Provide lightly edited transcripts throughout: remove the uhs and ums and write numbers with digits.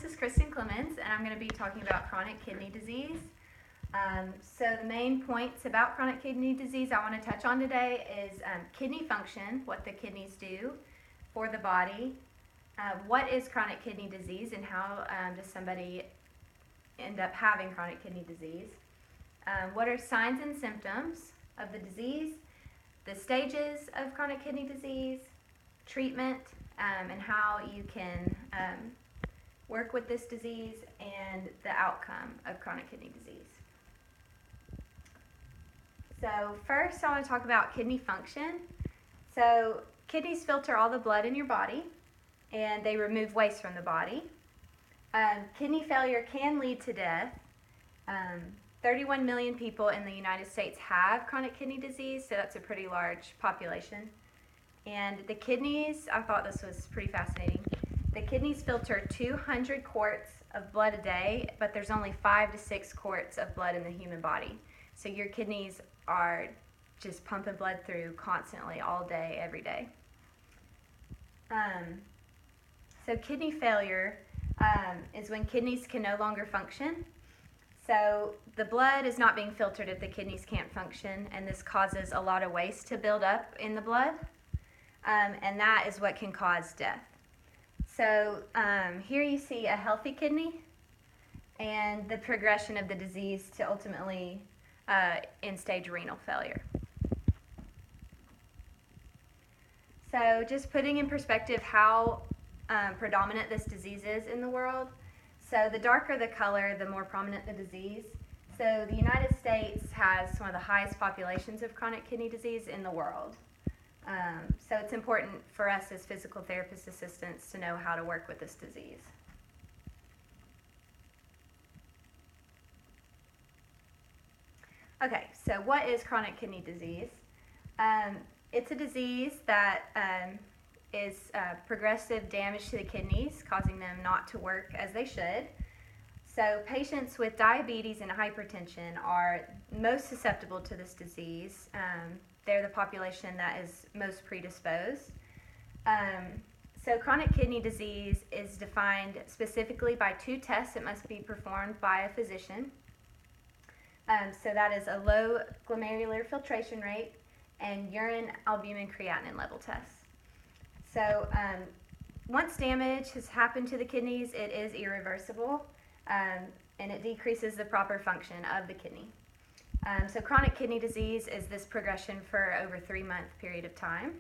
this is Clemmons, and I'm going to be talking about chronic kidney disease. So the main points about chronic kidney disease I want to touch on today is kidney function, what the kidneys do for the body, what is chronic kidney disease and how does somebody end up having chronic kidney disease, what are signs and symptoms of the disease, the stages of chronic kidney disease, treatment, and how you can work with this disease, and the outcome of chronic kidney disease. So first I want to talk about kidney function. So kidneys filter all the blood in your body, and they remove waste from the body. Kidney failure can lead to death. 31 million people in the United States have chronic kidney disease, so that's a pretty large population. And the kidneys, I thought this was pretty fascinating. The kidneys filter 200 quarts of blood a day, but there's only 5 to 6 quarts of blood in the human body. So your kidneys are just pumping blood through constantly, all day, every day. So kidney failure is when kidneys can no longer function. So the blood is not being filtered if the kidneys can't function, and this causes a lot of waste to build up in the blood, and that is what can cause death. So here you see a healthy kidney and the progression of the disease to ultimately end-stage renal failure. So just putting in perspective how predominant this disease is in the world. So the darker the color, the more prominent the disease. So the United States has one of the highest populations of chronic kidney disease in the world. So it's important for us as physical therapist assistants to know how to work with this disease. Okay, so what is chronic kidney disease? It's a disease that is progressive damage to the kidneys, causing them not to work as they should. So patients with diabetes and hypertension are most susceptible to this disease. They're the population that is most predisposed. So chronic kidney disease is defined specifically by 2 tests that must be performed by a physician. So that is a low glomerular filtration rate and urine albumin creatinine level tests. So once damage has happened to the kidneys, it is irreversible, and it decreases the proper function of the kidney. So chronic kidney disease is this progression for over a 3-month period of time.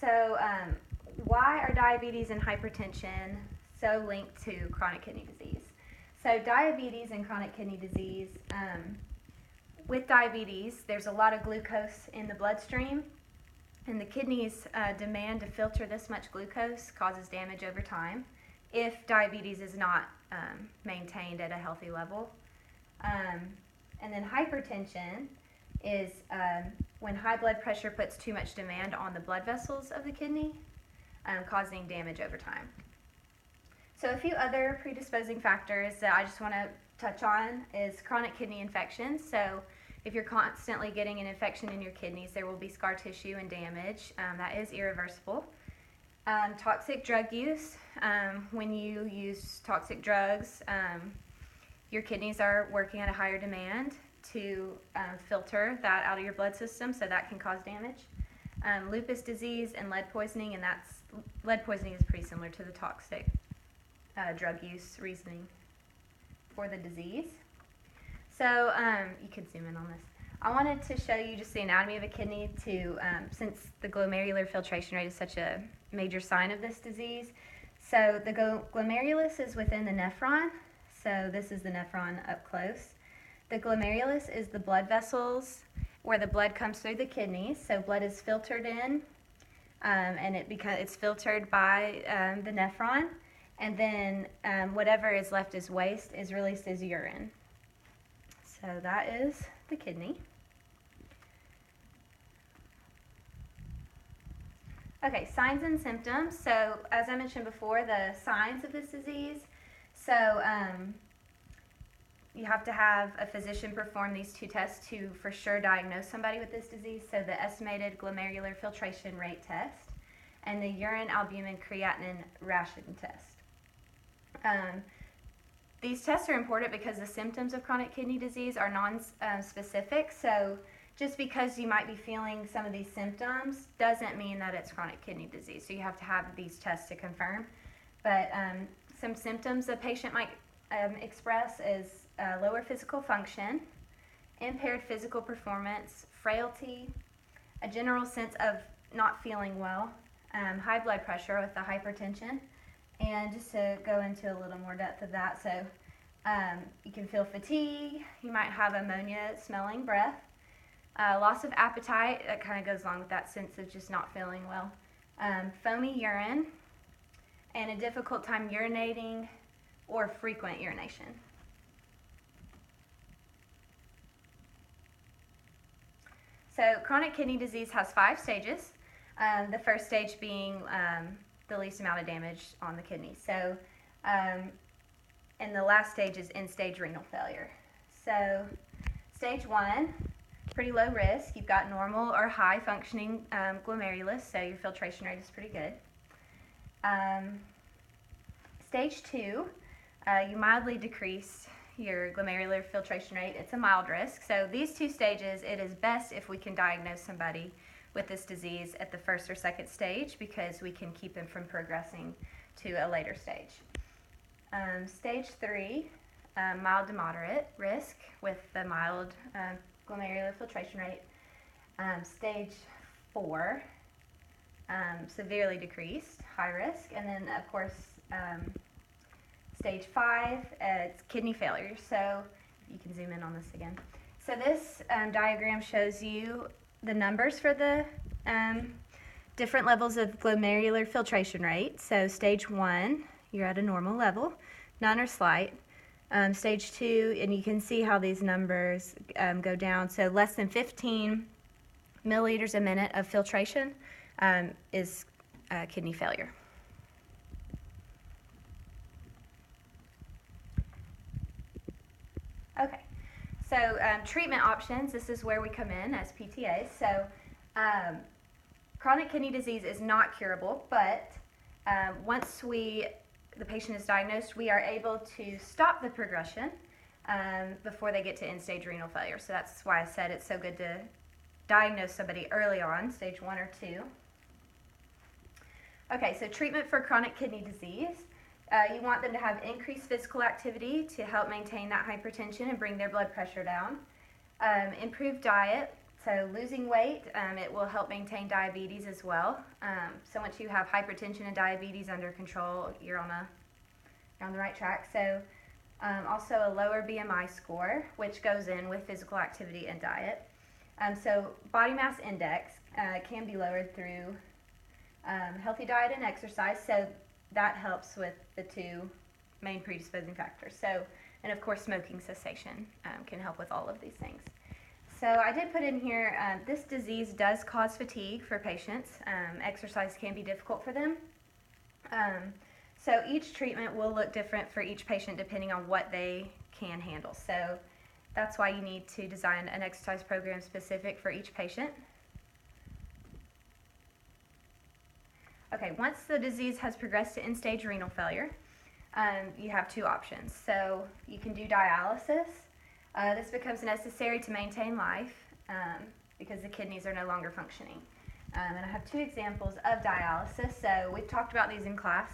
So why are diabetes and hypertension so linked to chronic kidney disease? So diabetes and chronic kidney disease, with diabetes, there's a lot of glucose in the bloodstream, and the kidneys' demand to filter this much glucose causes damage over time if diabetes is not maintained at a healthy level. And then hypertension is when high blood pressure puts too much demand on the blood vessels of the kidney, causing damage over time. So a few other predisposing factors that I just want to touch on is chronic kidney infections. So if you're constantly getting an infection in your kidneys, there will be scar tissue and damage. That is irreversible. Toxic drug use. When you use toxic drugs, your kidneys are working at a higher demand to filter that out of your blood system, so that can cause damage. Lupus disease and lead poisoning, and lead poisoning is pretty similar to the toxic drug use reasoning for the disease. So you can zoom in on this. I wanted to show you just the anatomy of a kidney since the glomerular filtration rate is such a major sign of this disease. So the glomerulus is within the nephron. So this is the nephron up close. The glomerulus is the blood vessels where the blood comes through the kidneys. So blood is filtered in, and it's filtered by the nephron. And then whatever is left as waste is released as urine. So that is the kidney. Okay, signs and symptoms. So as I mentioned before, the signs of this disease. So you have to have a physician perform these 2 tests to for sure diagnose somebody with this disease. So the estimated glomerular filtration rate test and the urine albumin creatinine ration test. These tests are important because the symptoms of chronic kidney disease are non-specific, so just because you might be feeling some of these symptoms doesn't mean that it's chronic kidney disease, so you have to have these tests to confirm. But some symptoms a patient might express is lower physical function, impaired physical performance, frailty, a general sense of not feeling well, high blood pressure with the hypertension, and just to go into a little more depth of that, so you can feel fatigue, you might have ammonia smelling breath, loss of appetite, that kind of goes along with that sense of just not feeling well, foamy urine, and a difficult time urinating or frequent urination. So chronic kidney disease has 5 stages, the first stage being the least amount of damage on the kidney. So, and the last stage is end-stage renal failure. So stage 1, pretty low risk. You've got normal or high functioning glomerulus, so your filtration rate is pretty good. Stage 2, you mildly decrease your glomerular filtration rate. It's a mild risk. So these 2 stages, it is best if we can diagnose somebody with this disease at the first or second stage, because we can keep them from progressing to a later stage. Stage 3, mild to moderate risk with the mild glomerular filtration rate. Stage 4, severely decreased, high risk. And then, of course, stage 5, it's kidney failure. So you can zoom in on this again. So this diagram shows you the numbers for the different levels of glomerular filtration rate. So stage 1, you're at a normal level, none are slight. Stage 2, and you can see how these numbers go down. So less than 15 milliliters a minute of filtration is kidney failure. Okay, so treatment options, this is where we come in as PTAs. So chronic kidney disease is not curable, but once the patient is diagnosed, we are able to stop the progression before they get to end-stage renal failure. So that's why I said it's so good to diagnose somebody early on, stage 1 or 2. Okay, so treatment for chronic kidney disease. You want them to have increased physical activity to help maintain that hypertension and bring their blood pressure down. Improved diet, so losing weight, it will help maintain diabetes as well. So once you have hypertension and diabetes under control, you're on the right track. So also a lower BMI score, which goes in with physical activity and diet. So body mass index can be lowered through healthy diet and exercise. So that helps with the 2 main predisposing factors. So, and of course, smoking cessation can help with all of these things. So I did put in here, this disease does cause fatigue for patients. Exercise can be difficult for them. So each treatment will look different for each patient depending on what they can handle. So that's why you need to design an exercise program specific for each patient. Okay, once the disease has progressed to end-stage renal failure, you have 2 options. So you can do dialysis. This becomes necessary to maintain life because the kidneys are no longer functioning. And I have 2 examples of dialysis. So we've talked about these in class.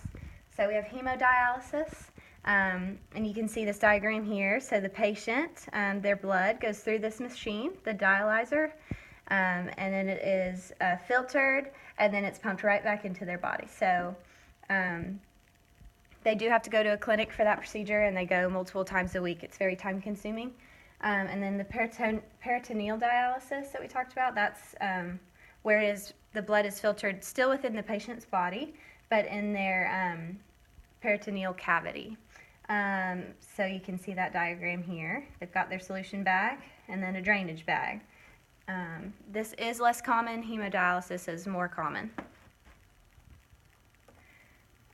So we have hemodialysis, and you can see this diagram here. So the patient, their blood goes through this machine, the dialyzer, and then it is filtered, and then it's pumped right back into their body. So they do have to go to a clinic for that procedure, and they go multiple times a week. It's very time consuming. And then the peritoneal dialysis that we talked about, that's where the blood is filtered still within the patient's body, but in their peritoneal cavity. So you can see that diagram here. They've got their solution bag and then a drainage bag. This is less common. Hemodialysis is more common.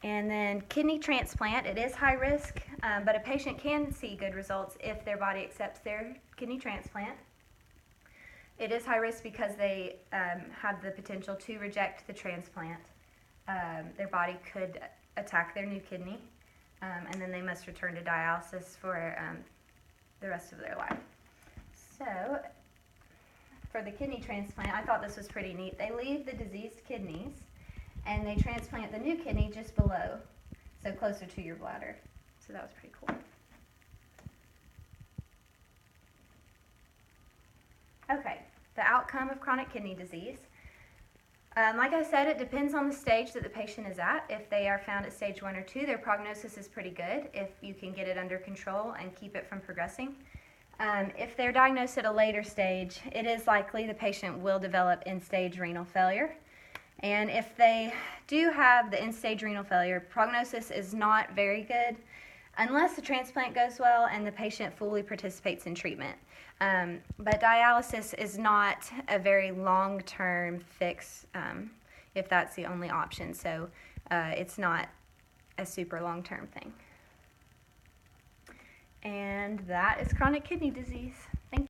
And then kidney transplant, it is high risk, but a patient can see good results if their body accepts their kidney transplant. It is high risk because they have the potential to reject the transplant. their body could attack their new kidney, and then they must return to dialysis for the rest of their life. So, for the kidney transplant, I thought this was pretty neat. They leave the diseased kidneys, and they transplant the new kidney just below, so closer to your bladder. So that was pretty cool. Okay, the outcome of chronic kidney disease. Like I said, it depends on the stage that the patient is at. If they are found at stage 1 or 2, their prognosis is pretty good if you can get it under control and keep it from progressing. If they're diagnosed at a later stage, it is likely the patient will develop end-stage renal failure. And if they do have the end-stage renal failure, prognosis is not very good unless the transplant goes well and the patient fully participates in treatment. But dialysis is not a very long-term fix if that's the only option. So it's not a super long-term thing. And that is chronic kidney disease. Thank you.